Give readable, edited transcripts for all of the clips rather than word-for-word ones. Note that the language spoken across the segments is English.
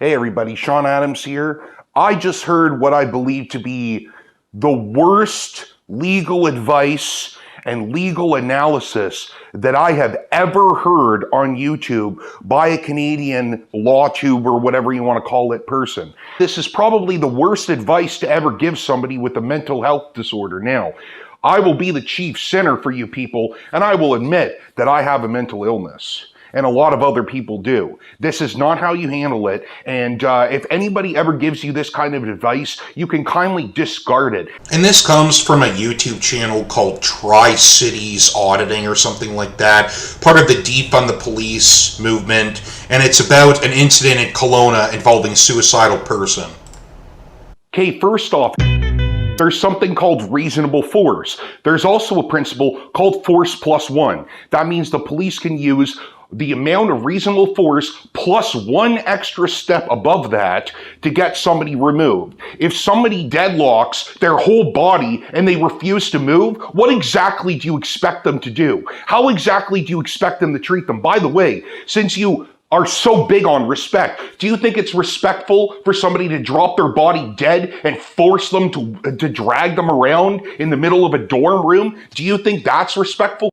Hey everybody, Shawn Adams here. I just heard what I believe to be the worst legal advice and legal analysis that I have ever heard on YouTube by a Canadian law tube or whatever you want to call it person. This is probably the worst advice to ever give somebody with a mental health disorder. Now, I will be the chief sinner for you people, and I will admit that I have a mental illness. And a lot of other people do. This is not how you handle it. And if anybody ever gives you this kind of advice, you can kindly discard it. And this comes from a YouTube channel called Tri-Cities Auditing or something like that, part of the Defund the Police movement. And it's about an incident in Kelowna involving a suicidal person. Okay, first off, there's something called reasonable force. There's also a principle called force plus one. That means the police can use the amount of reasonable force plus one extra step above that to get somebody removed. If somebody deadlocks their whole body and they refuse to move, what exactly do you expect them to do? How exactly do you expect them to treat them? By the way, since you are so big on respect, do you think it's respectful for somebody to drop their body dead and force them to drag them around in the middle of a dorm room? Do you think that's respectful?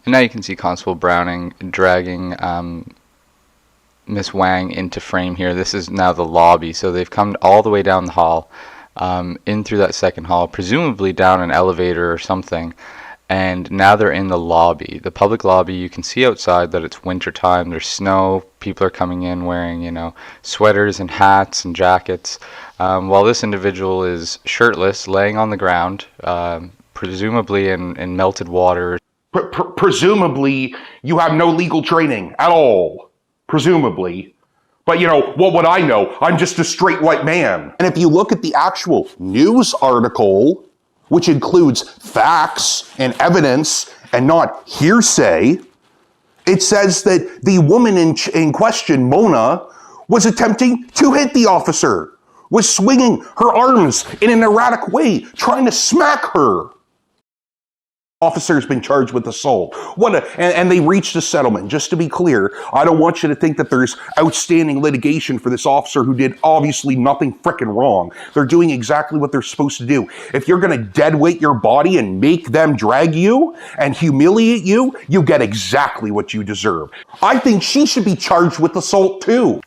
And now you can see Constable Browning dragging Miss Wang into frame here. This is now the lobby, so they've come all the way down the hall, in through that second hall, presumably down an elevator or something, and now they're in the lobby, the public lobby. You can see outside that it's winter time. There's snow. People are coming in wearing, sweaters and hats and jackets, while this individual is shirtless, laying on the ground, presumably in melted water. Presumably, you have no legal training at all. Presumably. But what would I know? I'm just a straight white man. And if you look at the actual news article, which includes facts and evidence and not hearsay, it says that the woman in question, Mona, was attempting to hit the officer, was swinging her arms in an erratic way, trying to smack her. Officer's been charged with assault. And they reached a settlement. Just to be clear, I don't want you to think that there's outstanding litigation for this officer who did obviously nothing frickin' wrong. They're doing exactly what they're supposed to do. If you're gonna dead weight your body and make them drag you and humiliate you, you get exactly what you deserve. I think she should be charged with assault too.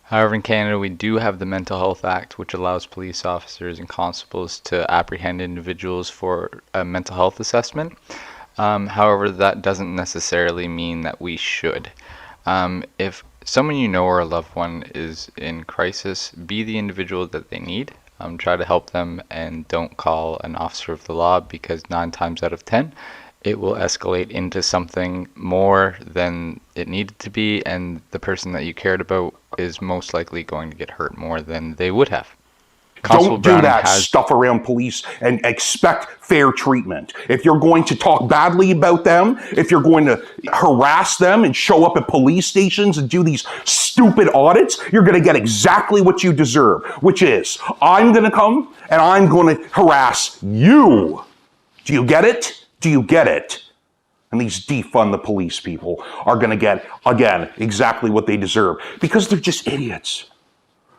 However, in Canada, we do have the Mental Health Act, which allows police officers and constables to apprehend individuals for a mental health assessment. However, that doesn't necessarily mean that we should. If someone you know or a loved one is in crisis, be the individual that they need. Try to help them and don't call an officer of the law, because 9 times out of 10, it will escalate into something more than it needed to be, and the person that you cared about is most likely going to get hurt more than they would have. Don't do that stuff around police and expect fair treatment. If you're going to talk badly about them, if you're going to harass them and show up at police stations and do these stupid audits, you're going to get exactly what you deserve, which is I'm going to come and I'm going to harass you. Do you get it? Do you get it? And these defund the police people are going to get, again, exactly what they deserve, because they're just idiots.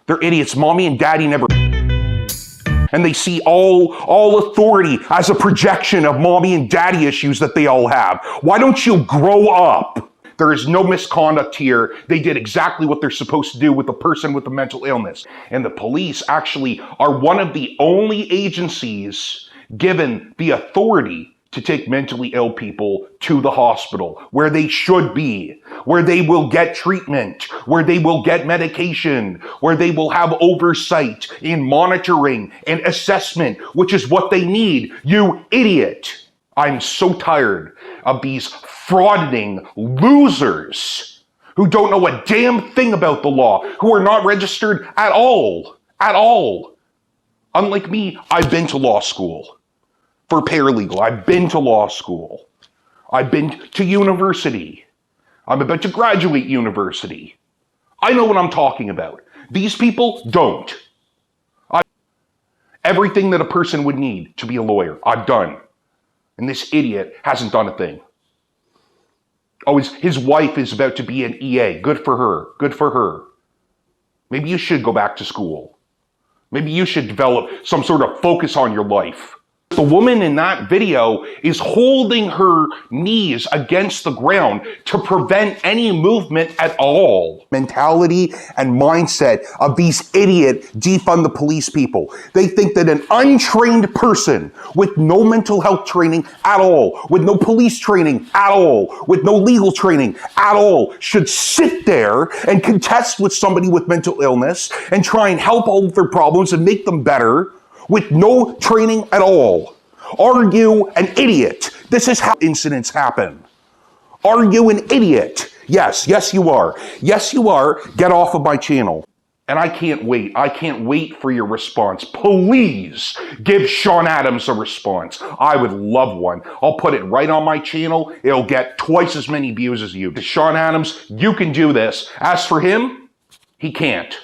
They're idiots. Mommy and daddy never... And they see all authority as a projection of mommy and daddy issues that they all have. Why don't you grow up? There is no misconduct here. They did exactly what they're supposed to do with the person with the mental illness. And the police actually are one of the only agencies given the authority to take mentally ill people to the hospital, where they should be, where they will get treatment, where they will get medication, where they will have oversight in monitoring and assessment, which is what they need. You idiot. I'm so tired of these frauding losers who don't know a damn thing about the law, who are not registered at all. At all. Unlike me, I've been to law school. For paralegal, I've been to law school. I've been to university. I'm about to graduate university. I know what I'm talking about. These people don't. Everything that a person would need to be a lawyer, I've done. And this idiot hasn't done a thing. Oh, his wife is about to be an EA. Good for her. Good for her. Maybe you should go back to school. Maybe you should develop some sort of focus on your life. The woman in that video is holding her knees against the ground to prevent any movement at all. Mentality and mindset of these idiot defund the police people. They think that an untrained person with no mental health training at all, with no police training at all, with no legal training at all, should sit there and contest with somebody with mental illness and try and help all of their problems and make them better with no training at all. Are you an idiot? This is how incidents happen. Are you an idiot? Yes, you are. Yes, you are. Get off of my channel. And I can't wait. I can't wait for your response. Please give Shawn Adams a response. I would love one. I'll put it right on my channel. It'll get twice as many views as you. Shawn Adams, you can do this. As for him, he can't.